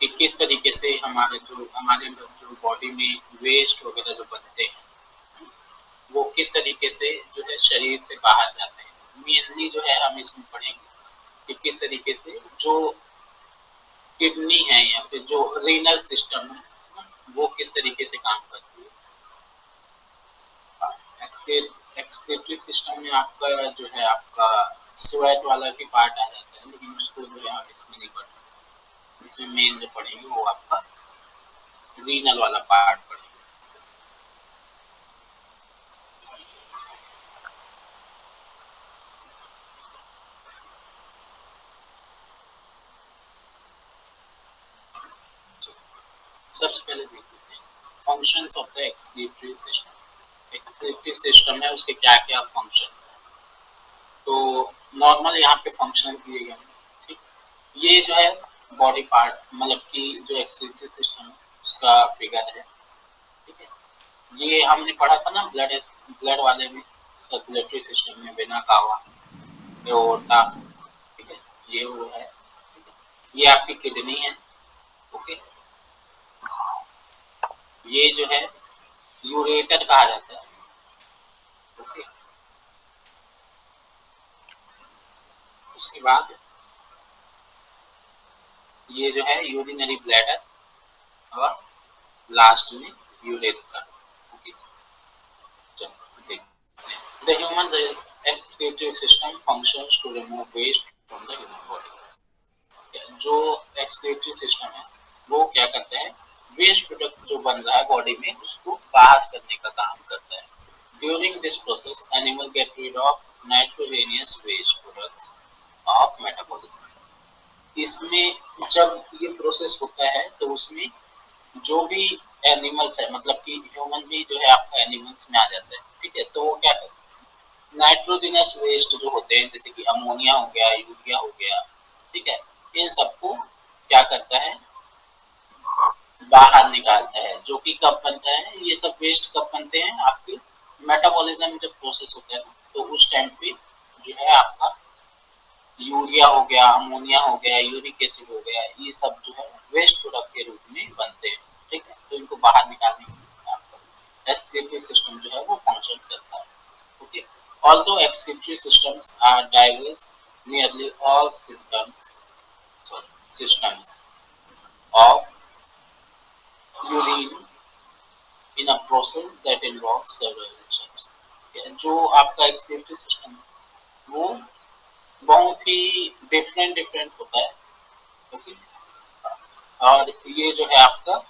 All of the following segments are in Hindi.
कि किस तरीके से हमारे जो बॉडी में वेस्ट वगैरह जो बनते हैं वो किस तरीके से जो है शरीर से बाहर जाते हैं। मेनली जो है हम इसमें पढ़ेंगे कि किस तरीके से जो किडनी है या फिर जो रीनल सिस्टम है वो किस तरीके से काम करती है। एक्सक्रीटरी सिस्टम में आपका जो है आपका स्वेट वाला भी पार्ट आ जाता है, लेकिन उसको जो है हम इसमें नहीं पढ़ेंगे। इसमें मेन जो पढ़ेंगे वो आपका रीनल वाला पार्ट पढ़ेंगे। सबसे पहले देख लेते हैं functions of the excretory system. Excretory system है उसके क्या क्या फंक्शंस हैं, तो नॉर्मल यहाँ पे फंक्शन दिए गए हैं। ठीक, ये जो है बॉडी पार्ट्स मतलब कि जो एक्सक्रीटरी सिस्टम है उसका फिगर है। ठीक है, ये हमने पढ़ा था ना ब्लड वाले में, सर्कुलेटरी सिस्टम में वेना कावा, एओर्टा। ठीक है, ये वो है। ठीक है, ये आपकी किडनी है। ओके, ये जो है यूरेटर कहा जाता है। ओके, उसके बाद ये जो है यूरिनरी ब्लैडर और लास्ट में यूरेथ्रा। ओके, चलो देखते हैं। The human excretory system functions to remove waste from the human body. जो एक्सक्रीटरी सिस्टम है वो क्या करता है, वेस्ट प्रोडक्ट जो बन रहा है बॉडी में उसको बाहर करने का काम करता है। During this process animal get rid of nitrogenous waste products of metabolism. इसमें जब ये प्रोसेस होता है तो उसमें जो भी एनिमल्स है मतलब कि ह्यूमन भी जो है आपका एनिमल्स में आ जाता है। ठीक है, तो वो क्या करते हैं, नाइट्रोजनस वेस्ट जो होते हैं जैसे कि अमोनिया हो गया, यूरिया हो गया, ठीक है, इन सबको क्या करता है, बाहर निकालता है। जो कि कब बनता है, ये सब वेस्ट कब बनते हैं, आपके मेटाबॉलिज्म जब प्रोसेस होता है तो उस टाइम पे जो है आपका यूरिया हो गया, अमोनिया हो गया, यूरिक एसिड हो गया, ये सब जो है वेस्ट प्रोडक्ट के रूप में बनते हैं। ठीक है, तो इनको बाहर निकालने के लिए आपका एक्सक्रीटरी सिस्टम जो है वो फंक्शन करता है। Okay, although excretory systems are diverse, nearly all systems of urine in a process that involves several enzymes। जो आपका एक्सक्रीटरी सिस्टम है वो बहुत ही डिफरेंट डिफरेंट होता है। ओके, और ये जो है आपका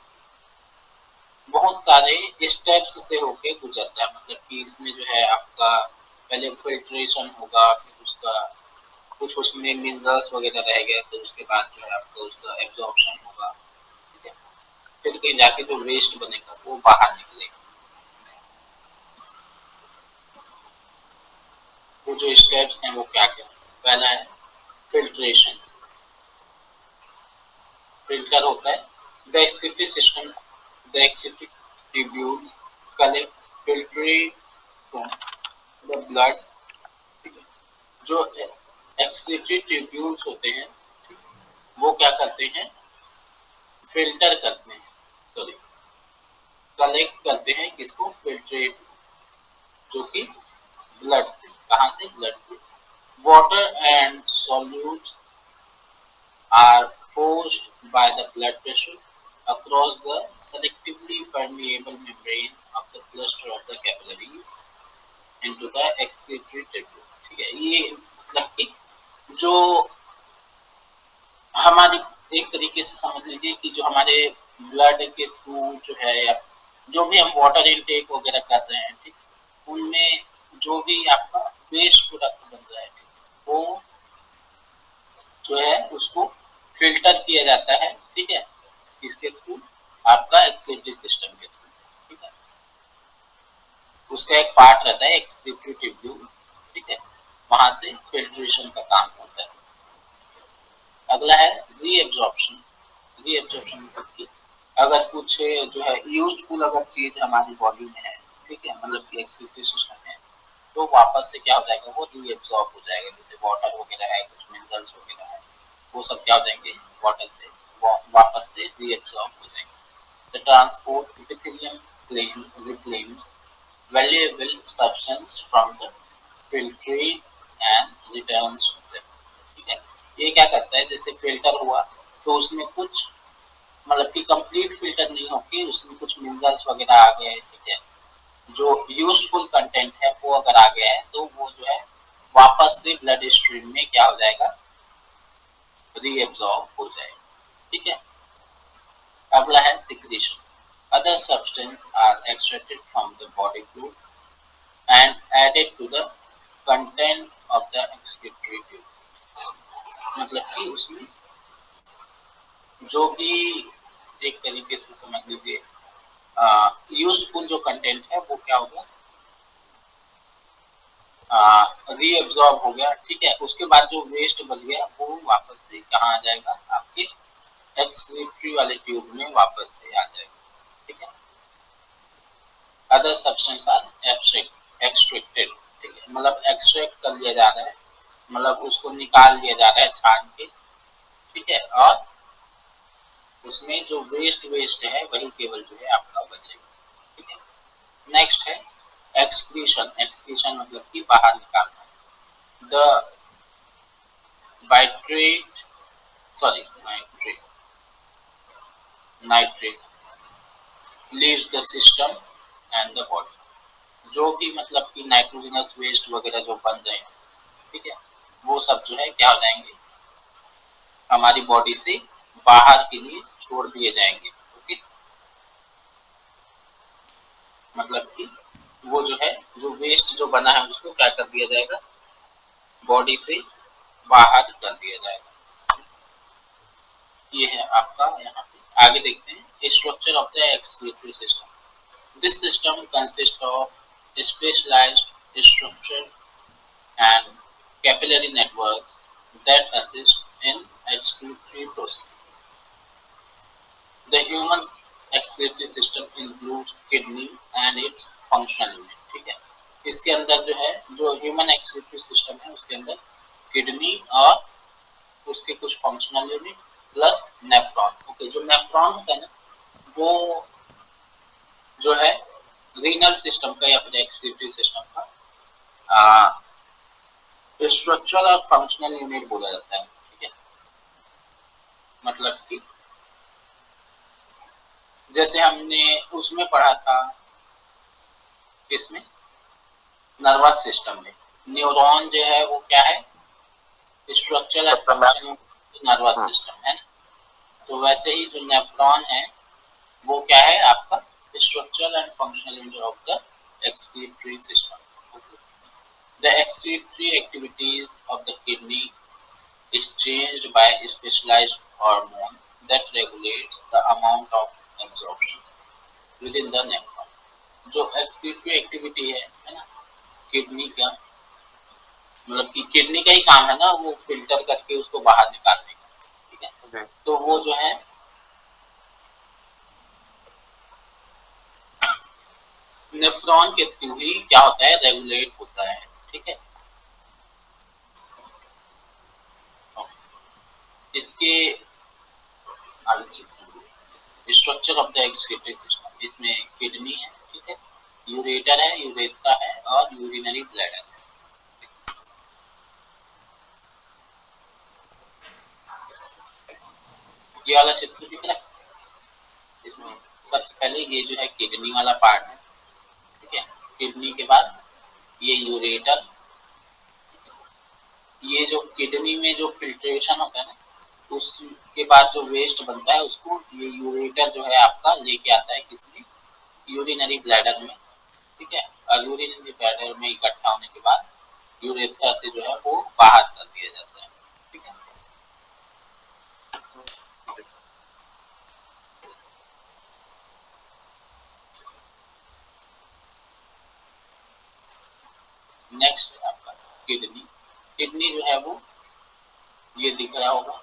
बहुत सारे स्टेप्स से होके गुजरता है। मतलब कि इसमें जो है आपका पहले फिल्ट्रेशन होगा, फिर उसका कुछ उसमें मिनरल्स वगैरह रह गया तो उसके बाद जो है आपका उसका एब्जॉर्प्शन होगा। ठीक है, फिर कहीं जाके जो वेस्ट बनेगा वो बाहर निकलेगा। वो जो स्टेप्स हैं वो क्या क्या, पहला है फिल्ट्रेशन। फिल्टर होता है the excretory system, the excretory tubules collect filtrate from the blood. ठीक है, जो एक्सक्रीटरी ट्यूब्यूल्स होते हैं वो क्या करते हैं, फिल्टर करते हैं, सॉरी कलेक्ट करते हैं किसको, फिल्ट्रेट, जो कि ब्लड से, कहाँ से, ब्लड से। Water and solutes are forced by the blood pressure across the selectively permeable membrane of the cluster of the capillaries into the excretory tubule। ठीक है, ये मतलब कि जो हमारी एक तरीके से समझ लीजिए कि जो हमारे ब्लड के थ्रू जो है या जो भी हम वाटर इनटेक वगैरह कर रहे हैं, ठीक, उनमें जो भी आपका वेस्ट प्रोडक्ट बन रहा है वो जो है उसको फिल्टर किया जाता है। ठीक है, इसके थ्रू, आपका एक्सक्रीटरी सिस्टम के थ्रू। ठीक है, उसका एक पार्ट रहता है एक्सक्रीटरी ट्यूब्यूल। ठीक है, वहां से फिल्ट्रेशन का काम होता है। अगला है रीएब्जॉर्प्शन। रीएब्जॉर्प्शन मतलब कि अगर कुछ जो है यूजफुल अगर चीज हमारी बॉडी में है, ठीक है, मतलब कि एक्सक्रीटरी सिस्टम है, तो वापस से क्या हो जाएगा, वो रीएब्जॉर्ब हो जाएगा। जैसे वाटर वगैरह है, कुछ मिनरल्स वगैरह है, वो सब क्या हो जाएंगे, वाटर से वापस से रीएब्सॉर्ब हो जाएंगे। The transport epithelium reclaims valuable substance from the filtrate and returns to them। ठीक है, ये क्या करता है, जैसे फिल्टर हुआ तो उसमें कुछ मतलब कि कंप्लीट फिल्टर नहीं होके उसमें कुछ मिनरल्स वगैरह आ गए, ठीक है, जो यूजफुल कंटेंट है वो अगर आ गया है तो वो जो है वापस से ब्लड स्ट्रीम में क्या हो जाएगा, रीएब्सॉर्ब हो जाएगा। ठीक है, अगला है secretion. Other substance are extracted from the body fluid and added to the content of the excretory tube. मतलब कि उसमें जो भी एक तरीके से समझ लीजिए यूजफुल जो कंटेंट है वो क्या होगा, रीअब्सॉर्ब हो गया। ठीक है, उसके बाद जो वेस्ट बच गया वो वापस से कहाँ आ जाएगा, आपके एक्सक्रीटरी वाले ट्यूब में वापस से आ जाएगा। ठीक है, अदर सब्सटेंस आर एक्सट्रैक्टेड। ठीक है, मतलब एक्सट्रैक्ट कर लिया जा रहा है, मतलब उसको निकाल लिया जा रहा है छान के। ठीक है, और उसमें जो वेस्ट है वही केवल जो है आपका बचेगा। ठीक है, नेक्स्ट है एक्सक्रीशन। एक्सक्रीशन मतलब कि बाहर निकालना। The बाइट्रेट sorry nitrate leaves the system and the body. जो भी मतलब कि नाइट्रोजनस वेस्ट वगैरह जो बन रहे हैं, ठीक है, वो सब जो है क्या हो जाएंगे, हमारी बॉडी से बाहर के लिए छोड़ दिए जाएंगे। ओके, मतलब कि वो जो है जो वेस्ट जो बना है उसको क्या कर दिया जाएगा, बॉडी से बाहर कर दिया जाएगा। ये है आपका यहाँ पे। आगे देखते हैं structure of the excretory system. This system consist of specialised structure and capillary networks that assist in excretory processes. The human excretory system includes kidney and its functional unit। ठीक है, इसके अंदर जो है जो ह्यूमन एक्सक्रीटरी सिस्टम है उसके अंदर किडनी और उसके कुछ functional unit plus nephron. Okay, जो नेफ्रॉन होता है ना वो जो है रीनल सिस्टम का या फिर एक्सक्रीटरी सिस्टम का स्ट्रक्चरल और फंक्शनल यूनिट बोला जाता है। ठीक है, मतलब कि जैसे हमने उसमें पढ़ा था किसमें, नर्वस सिस्टम में न्यूरॉन जो है वो क्या है, structural and functional nervous system है ना। तो वैसे ही जो नेफ्रॉन है वो क्या है आपका structural and functional unit of the excretory system. The excretory activities of the kidney is changed by a specialized hormone that regulates the amount of absorption within the nephron। जो एक्सक्रीटरी एक्टिविटी है ना किडनी का, मतलब कि किडनी का ही काम है ना वो फिल्टर करके उसको बाहर निकालने का। ठीक है, तो वो जो है नेफ्रॉन के थ्रू ही क्या होता है, रेगुलेट होता है। ठीक है, इसके structure of the excretory system, इसमें किडनी है, ठीक है, यूरेटर है, यूरेथ्रा है और यूरिनरी ब्लैडर है। ये वाला चित्र दिख रहा है, इसमें सबसे पहले ये जो है किडनी वाला पार्ट है। ठीक है, किडनी के बाद ये यूरेटर, ये जो किडनी में जो फिल्ट्रेशन होता है ना उसके बाद जो वेस्ट बनता है उसको ये यूरेटर जो है आपका लेके आता है किसमें, यूरिनरी ब्लैडर में। ठीक है, और यूरिनरी ब्लैडर में इकट्ठा होने के बाद यूरेथ्रा से जो है वो बाहर कर दिया जाता है। ठीक है, नेक्स्ट है आपका किडनी। किडनी जो है वो ये दिख रहा होगा,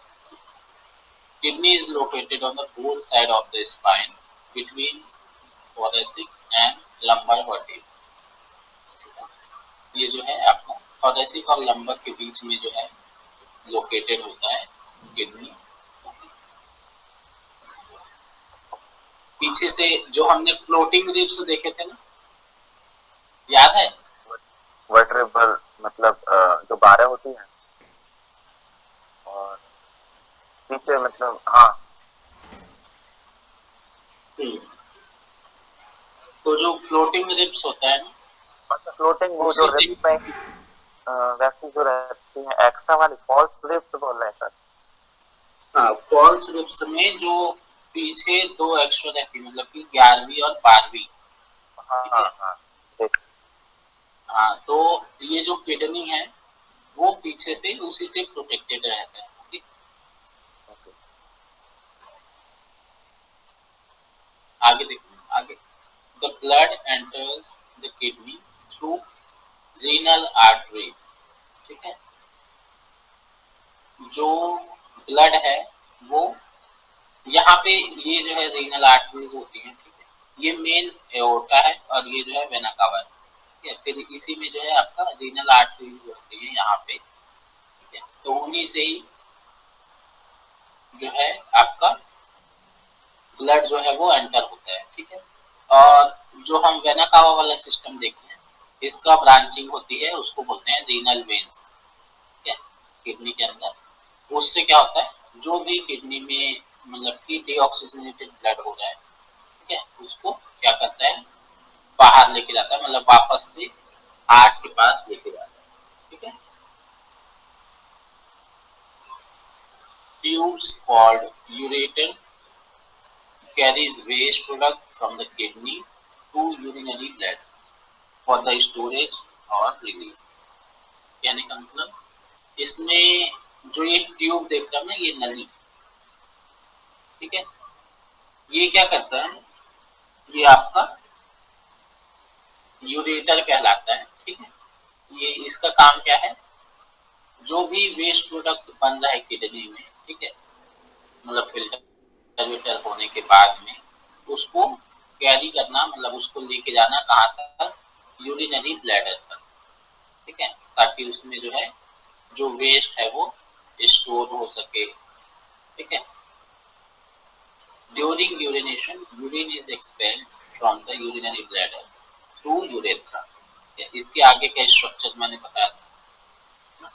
kidney is located on the both side of the spine between thoracic and lumbar vertebrae। ये जो है आपका thoracic और lumbar के बीच में जो है लोकेटेड होता है किडनी। पीछे से जो हमने फ्लोटिंग रिब्स देखे थे ना, याद है? वर्टेब्रल मतलब जो 12 होती हैं, और पीछे मतलब हाँ। तो जो फ्लोटिंग रिब्स होता है ना, मतलब फ्लोटिंग वो जो उसी से, रिब्स में वैसी जो रहती है एक्स्ट्रा वाली फॉल्स रिब्स बोल रहे हैं सर। हाँ, फॉल्स रिब्स में जो पीछे दो एक्स्ट्रा रहती है, मतलब कि 11वीं और 12वीं। हाँ ठीक हाँ है। हाँ ठीक। हाँ, तो ये जो किडनी है वो पीछे से उसी से प्रोटेक्टेड रहता है। ठीक। ओके। आगे देखो, आगे the blood enters the kidney through renal arteries. ठीक है। जो ब्लड है वो यहाँ पे, ये जो है रीनल आर्टरीज होती है। ठीक है। ये मेन एओर्टा है और ये जो है वेना कावा है। ठीक है। फिर इसी में जो है आपका रीनल आर्टरीज होती है यहाँ पे। ठीक है। तो उन्हीं से ही जो है आपका ब्लड जो है वो एंटर होता है। ठीक है। और जो हम वेना कावा वाला सिस्टम देख रहे हैं, इसका ब्रांचिंग होती है, उसको बोलते हैं रीनल वेन्स। ठीक है। किडनी के अंदर उससे क्या होता है, जो भी किडनी में मतलब कि डीऑक्सीजनेटेड ब्लड हो रहा है, ठीक है, उसको क्या करता है, बाहर लेके जाता है, मतलब वापस से हार्ट के पास लेके जाता है। ठीक है। Tubes called ureter carries waste product from the kidney to urinary bladder for the storage और release। कहने का मतलब, इसमें जो ये ट्यूब देख रहा है ना, ये नली, ठीक है, ये क्या करता है, ये आपका यूरेटर कहलाता है। ठीक है। ये इसका काम क्या है, जो भी वेस्ट प्रोडक्ट बन रहा है किडनी में, ठीक है, मतलब फिल्टर विल्टर होने के बाद में उसको कैरी करना, मतलब उसको लेके जाना कहाँ तक, यूरिनरी ब्लैडर तक। ठीक है। ताकि उसमें जो है जो वेस्ट है वो स्टोर हो सके। ठीक है। During urination urine is expelled from the urinary bladder through urethra. इसके आगे का स्ट्रक्चर मैंने बताया था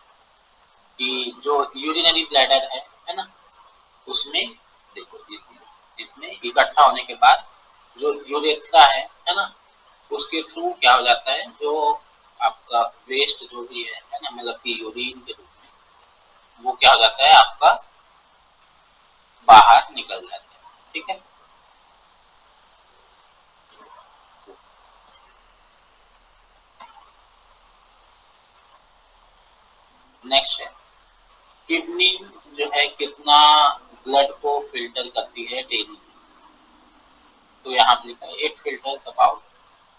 कि जो यूरिनरी ब्लैडर है ना, उसमें देखो, इसमें इसमें इकट्ठा होने के बाद जो यूरेथ्रा है ना, उसके थ्रू क्या हो जाता है, जो आपका वेस्ट जो भी है ना, मतलब कि यूरिन के रूप में, वो क्या हो जाता है आपका, बाहर निकल जाता है। ठीक है। नेक्स्ट है, किडनी जो है कितना ब्लड को फिल्टर करती है डेली। तो यहाँ पे लिखा है it filters about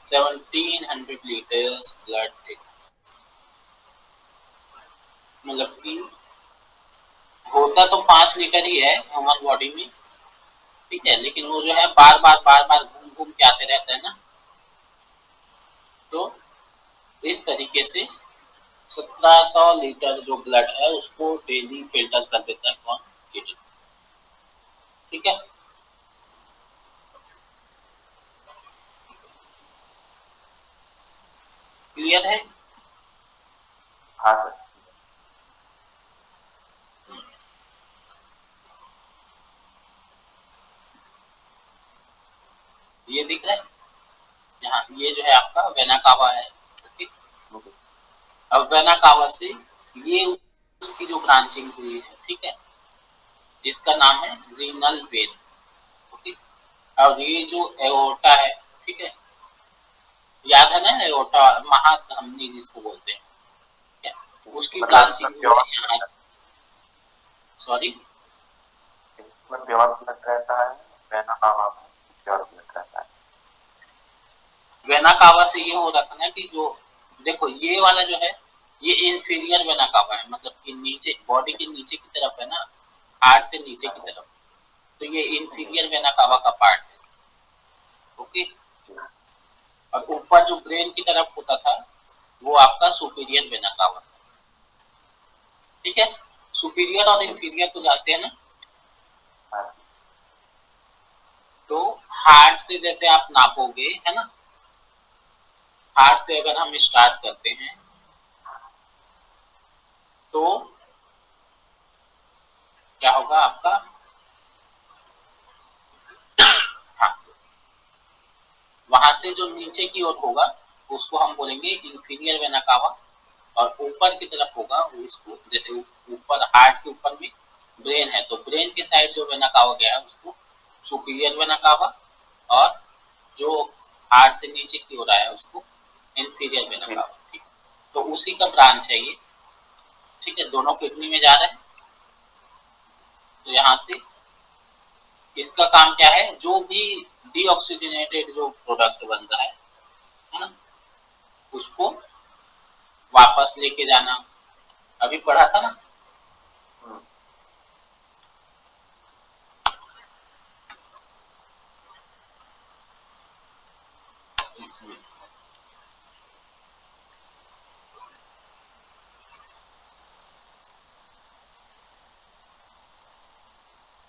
1700 litres blood daily. मतलब कि होता तो 5 लीटर ही है ह्यूमन बॉडी में। ठीक है। लेकिन वो जो है बार बार घूम घूम के आते रहता है ना, तो इस तरीके से 1700 लीटर जो ब्लड है उसको डेली फिल्टर कर देता है कौन, किडनी। ठीक है। क्लियर है? हाँ सर। ये दिख रहा है यहाँ, ये जो है आपका वेना कावा है। ठीक। ओके। अब वेना कावा से ये उसकी जो ब्रांचिंग हुई है, ठीक है, जिसका नाम है रीनल वेन। ओके। और ये जो एओर्टा है, ठीक है, याद है ना, एओर्टा महाधमनी जिसको बोलते हैं, ठीक है, उसकी मतलब इसमें ब्रांचिंग हुई प्योर, है यहाँ से। सॉरी, इसमें प्योर ब्लड रहता है, वेना कावा में प्योर ब्लड रहता है। वेना कावा से ये हो रहा था ना कि जो, देखो ये वाला जो है, ये इंफीरियर वेना कावा है, मतलब कि नीचे बॉडी के नीचे की तरफ है ना, हार्ट से नीचे की तरफ। तो ये इंफीरियर वेना कावा का पार्ट है। ओके। और ऊपर जो ब्रेन की तरफ होता था वो आपका सुपीरियर वेना कावा। ठीक है। सुपीरियर और इंफीरियर तो जानते हैं ना। हाँ। तो हार्ट से जैसे आप नापोगे, है ना, हार्ट से अगर हम स्टार्ट करते हैं तो क्या होगा आपका, हाँ, वहां से जो नीचे की ओर होगा उसको हम बोलेंगे इंफीरियर वेना कावा, और ऊपर की तरफ होगा उसको, जैसे ऊपर हार्ट के ऊपर में ब्रेन है तो ब्रेन की साइड जो वेना कावा गया है उसको सुपीरियर वेना कावा, और जो हार्ट से नीचे की ओर आया उसको इंफीरियर वेना कावा। ठीक, तो उसी का ब्रांच है ये। ठीक है, दोनों किडनी में जा रहा है। तो यहाँ से इसका काम क्या है, जो भी डीऑक्सीजनेटेड जो प्रोडक्ट बन रहा है ना, उसको वापस लेके जाना। अभी पढ़ा था ना। इसमें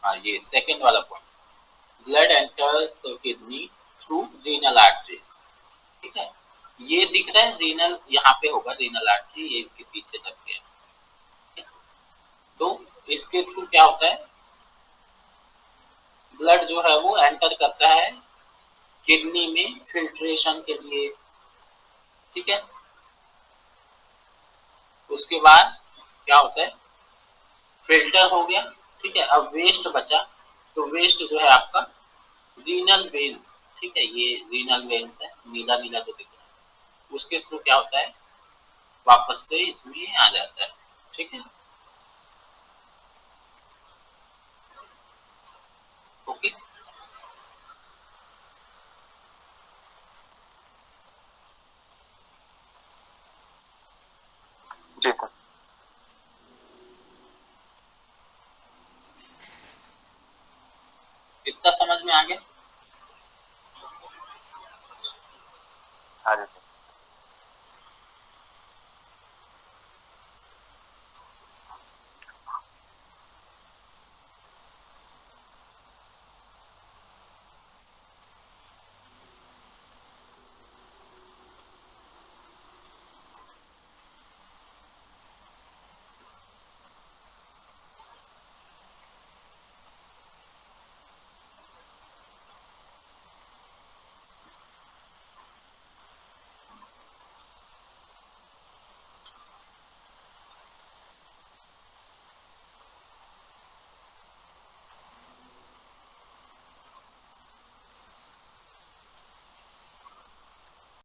हाँ, ये सेकंड वाला point, blood enters the kidney through renal arteries. ठीक है, ये दिख रहा है रीनल, यहाँ पे होगा रीनल आर्टरी, ये इसके पीछे तक गया। तो इसके थ्रू क्या होता है, ब्लड जो है वो एंटर करता है किडनी में फिल्ट्रेशन के लिए। ठीक है, उसके बाद क्या होता है, फिल्टर हो गया। ठीक है, अब वेस्ट बचा, तो वेस्ट जो है आपका रीनल वेन्स। ठीक है, ये रीनल वेन्स है, नीला नीला जो दिख रहा है, उसके थ्रू क्या होता है, वापस से इसमें आ जाता है। ठीक है, ओके। जी सर। इतना समझ में आ गया। हाँ जी।